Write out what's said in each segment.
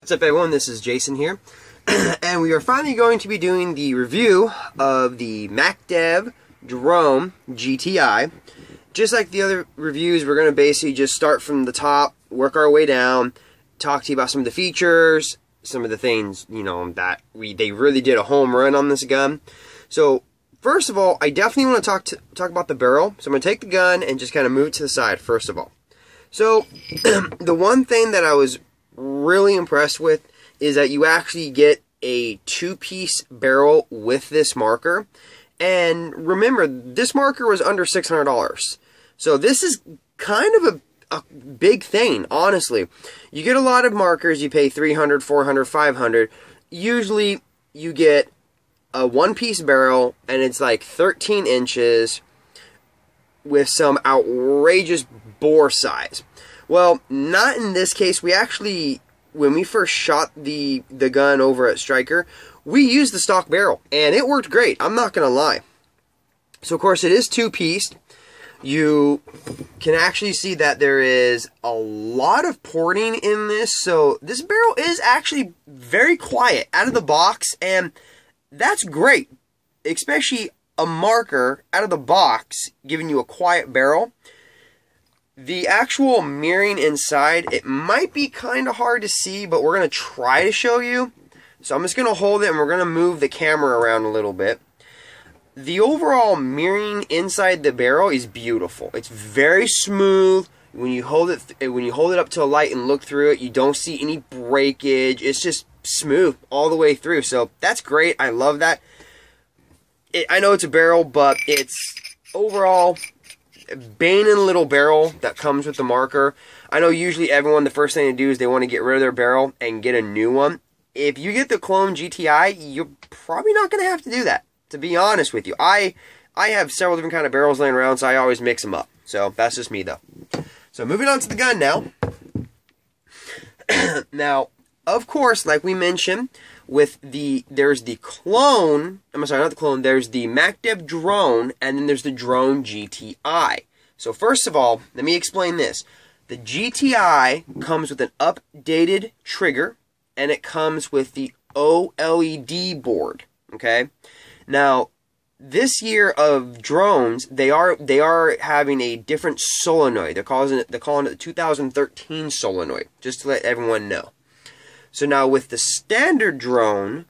What's up everyone, this is Jason here, and we are finally going to be doing the review of the Macdev drone GTI. Just like the other reviews, we're going to basically just start from the top, work our way down, talk to you about some of the features, some of the things, you know, that they really did a home run on this gun. So, first of all, I definitely want to talk about the barrel. So I'm going to take the gun and just kind of move it to the side, first of all. So, the one thing that I was really impressed with is that you actually get a two-piece barrel with this marker. And remember, this marker was under $600. So this is kind of a big thing, honestly. You get a lot of markers, you pay $300, $400, $500. Usually you get a one-piece barrel and it's like 13 inches with some outrageous bore size. Well, not in this case. We actually, when we first shot the gun over at Striker, we used the stock barrel, and it worked great. I'm not going to lie. So, of course, it is two-pieced. You can actually see that there is a lot of porting in this. So, this barrel is actually very quiet out of the box, and that's great. Especially a marker out of the box giving you a quiet barrel. The actual mirroring inside, it might be kind of hard to see, but we're going to try to show you. So I'm just going to hold it and we're going to move the camera around a little bit. The overall mirroring inside the barrel is beautiful. It's very smooth. When you hold it up to a light and look through it, you don't see any breakage. It's just smooth all the way through. So that's great. I love that. I know it's a barrel, but it's overall banging little barrel that comes with the marker. I know usually everyone, the first thing to do is they want to get rid of their barrel and get a new one. If you get the clone GTI, you're probably not going to have to do that, to be honest with you. I have several different kind of barrels laying around, so I always mix them up. So that's just me, though. So moving on to the gun now. Now, of course, like we mentioned, there's the clone, I'm sorry, not the clone, there's the Macdev drone, and then there's the drone GTI. So first of all, let me explain this. The GTI comes with an updated trigger, and it comes with the OLED board, okay? Now, this year of drones, they are having a different solenoid. They're calling it the 2013 solenoid, just to let everyone know. So now with the standard drone,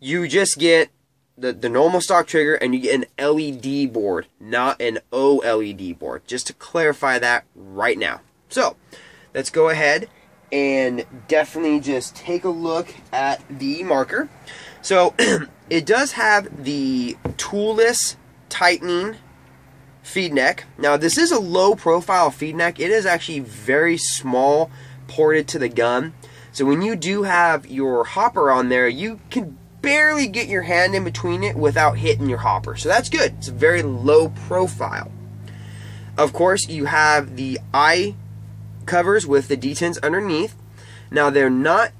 you just get the normal stock trigger and you get an LED board, not an OLED board. Just to clarify that right now. So, let's go ahead and definitely just take a look at the marker. So, it does have the toolless tightening feed neck. Now, this is a low profile feed neck. It is actually very small, ported to the gun. So when you do have your hopper on there, you can barely get your hand in between it without hitting your hopper. So that's good. It's a very low profile. Of course, you have the eye covers with the detents underneath. Now, they're not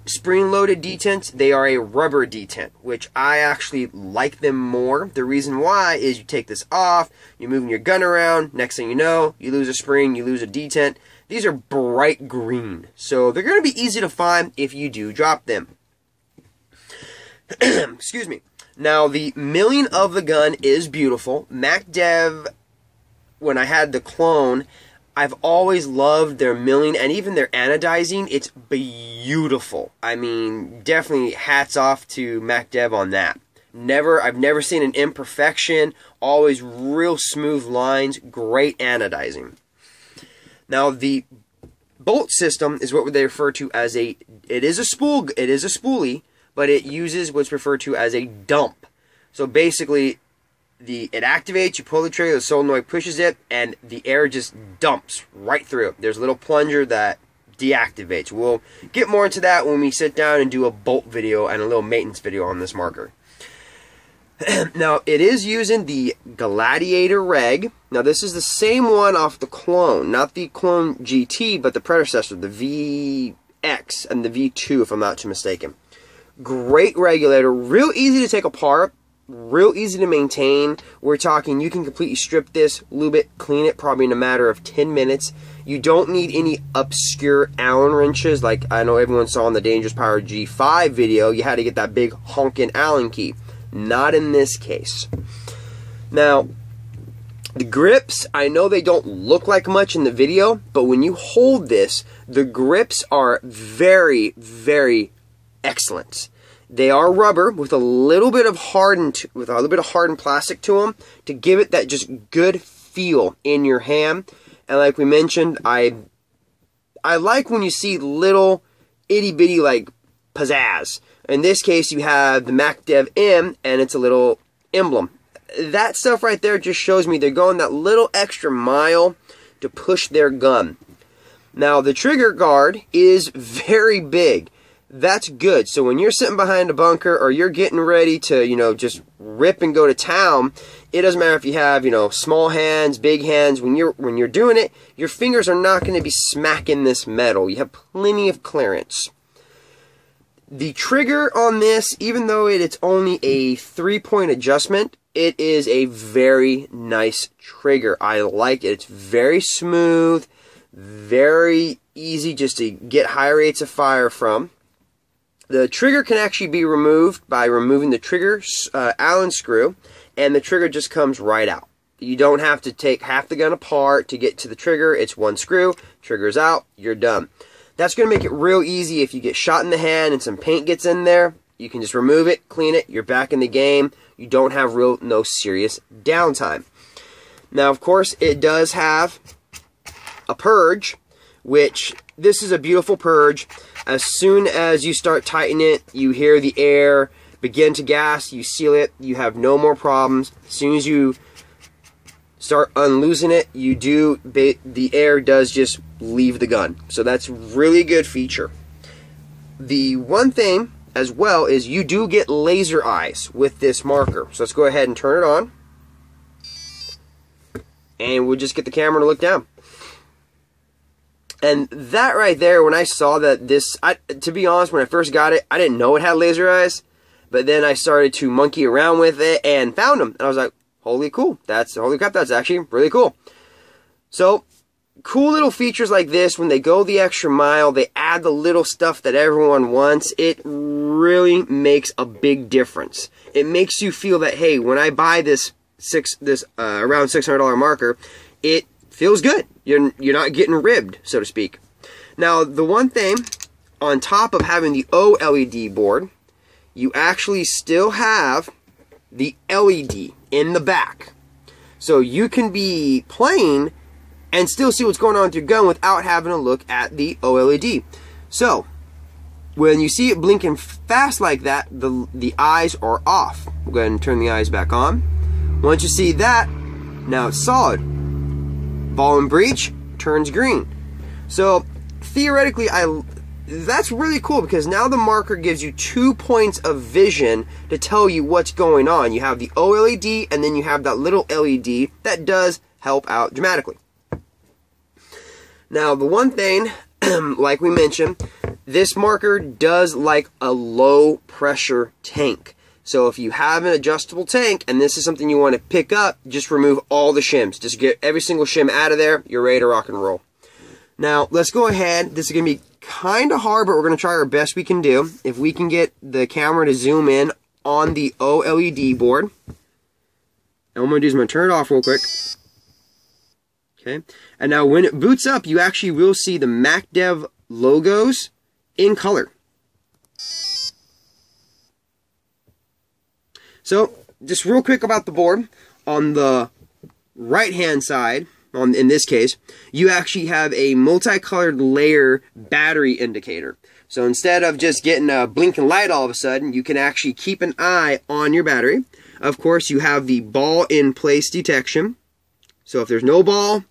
spring-loaded detents. They are a rubber detent, which I actually like them more. The reason why is you take this off, you're moving your gun around, next thing you know, you lose a spring, you lose a detent. These are bright green, so they're going to be easy to find if you do drop them. Excuse me. Now, the milling of the gun is beautiful. Macdev, when I had the clone, I've always loved their milling and even their anodizing. It's beautiful. I mean, definitely hats off to Macdev on that. I've never seen an imperfection. Always real smooth lines, great anodizing. Now, the bolt system is what they refer to as it is a spoolie, but it uses what's referred to as a dump. So basically, it activates, you pull the trigger, the solenoid pushes it, and the air just dumps right through it. There's a little plunger that deactivates. We'll get more into that when we sit down and do a bolt video and a little maintenance video on this marker. Now, it is using the Gladiator reg. Now, this is the same one off the clone. Not the clone GT, but the predecessor, the VX and the V2, if I'm not too mistaken. Great regulator. Real easy to take apart. Real easy to maintain. We're talking, you can completely strip this, lube it, clean it, probably in a matter of 10 minutes. You don't need any obscure Allen wrenches like I know everyone saw in the Dangerous Power G5 video. You had to get that big honkin' Allen key. Not in this case. Now, the grips, I know they don't look like much in the video, but when you hold this, the grips are very, very excellent. They are rubber with a little bit of hardened plastic to them to give it that just good feel in your hand. And like we mentioned, I like when you see little itty bitty like pizzazz. In this case, you have the Macdev M, and it's a little emblem. That stuff right there just shows me they're going that little extra mile to push their gun. Now, the trigger guard is very big. That's good. So when you're sitting behind a bunker or you're getting ready to, you know, just rip and go to town, it doesn't matter if you have, you know, small hands, big hands. When you're doing it, your fingers are not going to be smacking this metal. You have plenty of clearance. The trigger on this, even though it's only a 3-point adjustment, it is a very nice trigger. I like it. It's very smooth, very easy just to get high rates of fire from. The trigger can actually be removed by removing the trigger Allen screw, and the trigger just comes right out. You don't have to take half the gun apart to get to the trigger. It's one screw, trigger's out, you're done. That's going to make it real easy if you get shot in the hand and some paint gets in there. You can just remove it, clean it, you're back in the game. You don't have no serious downtime. Now, of course, it does have a purge, which this is a beautiful purge. As soon as you start tightening it, you hear the air begin to gas, you seal it, you have no more problems. As soon as you start unloosing it, the air does just leave the gun. So that's really good feature. The one thing as well is you do get laser eyes with this marker. So let's go ahead and turn it on. And we'll just get the camera to look down. And that right there, when I saw that to be honest, when I first got it, I didn't know it had laser eyes. But then I started to monkey around with it and found them. And I was like, holy crap, that's actually really cool. So, cool little features like this, when they go the extra mile, they add the little stuff that everyone wants. It really makes a big difference. It makes you feel that, hey, when I buy this around $600 marker, it feels good. You're not getting ribbed, so to speak. Now, the one thing, on top of having the OLED board, you actually still have the LED in the back. So you can be playing and still see what's going on with your gun without having to look at the OLED. So, when you see it blinking fast like that, the eyes are off. We'll go ahead and turn the eyes back on. Once you see that, now it's solid. Ball and breech turns green. So, theoretically, that's really cool because now the marker gives you 2 points of vision to tell you what's going on. You have the OLED and then you have that little LED that does help out dramatically. Now, the one thing, like we mentioned, this marker does like a low pressure tank. So if you have an adjustable tank and this is something you want to pick up, just remove all the shims. Just get every single shim out of there. You're ready to rock and roll. Now, let's go ahead. This is going to be kind of hard, but we're going to try our best we can do. If we can get the camera to zoom in on the OLED board. And what I'm going to do is I'm going to turn it off real quick. Okay. And now when it boots up, you actually will see the Macdev logos in color. So, just real quick about the board. On the right-hand side, in this case, you actually have a multicolored layer battery indicator. So instead of just getting a blinking light all of a sudden, you can actually keep an eye on your battery. Of course, you have the ball in place detection. So if there's no ball,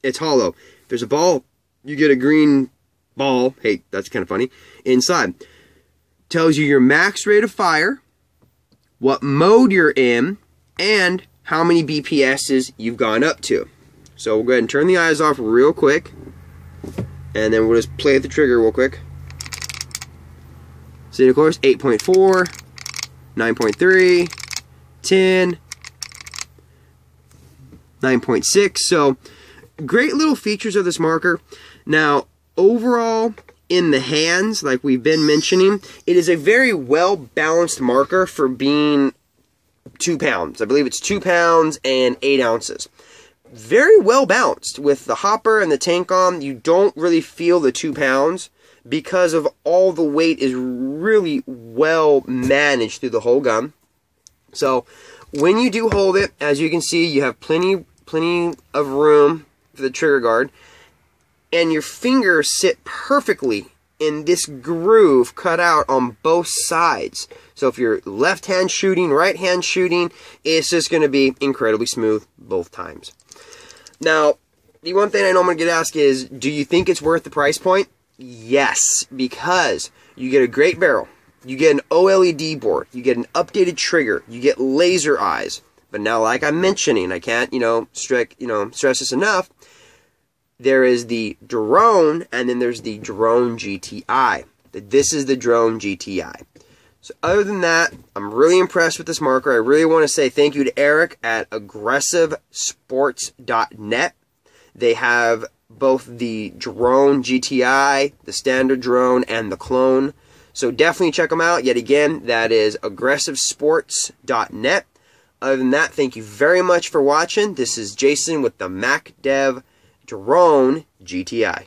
it's hollow. If there's a ball, you get a green ball. Hey, that's kind of funny. Inside. Tells you your max rate of fire, what mode you're in, and how many BPSs you've gone up to. So we'll go ahead and turn the eyes off real quick. And then we'll just play with the trigger real quick. See, of course, 8.4, 9.3, 10, 9.6. So great little features of this marker. Now, overall, in the hands, like we've been mentioning, it is a very well-balanced marker for being 2 pounds. I believe it's 2 pounds and 8 ounces. Very well balanced. With the hopper and the tank on, you don't really feel the 2 pounds because of all the weight is really well managed through the whole gun. So when you do hold it, as you can see, you have plenty of room for the trigger guard, and your fingers sit perfectly in this groove cut out on both sides. So if you're left hand shooting, right hand shooting, it's just going to be incredibly smooth both times. Now, the one thing I know I'm going to get asked is, do you think it's worth the price point? Yes, because you get a great barrel, you get an OLED board, you get an updated trigger, you get laser eyes. But now, like I'm mentioning, I can't, stress this enough. There is the drone, and then there's the drone GTI. This is the drone GTI. So other than that, I'm really impressed with this marker. I really want to say thank you to Eric at aggressivesports.net. They have both the drone GTI, the standard drone, and the clone. So definitely check them out. Yet again, that is aggressivesports.net. Other than that, thank you very much for watching. This is Jason with the Macdev Drone GTI.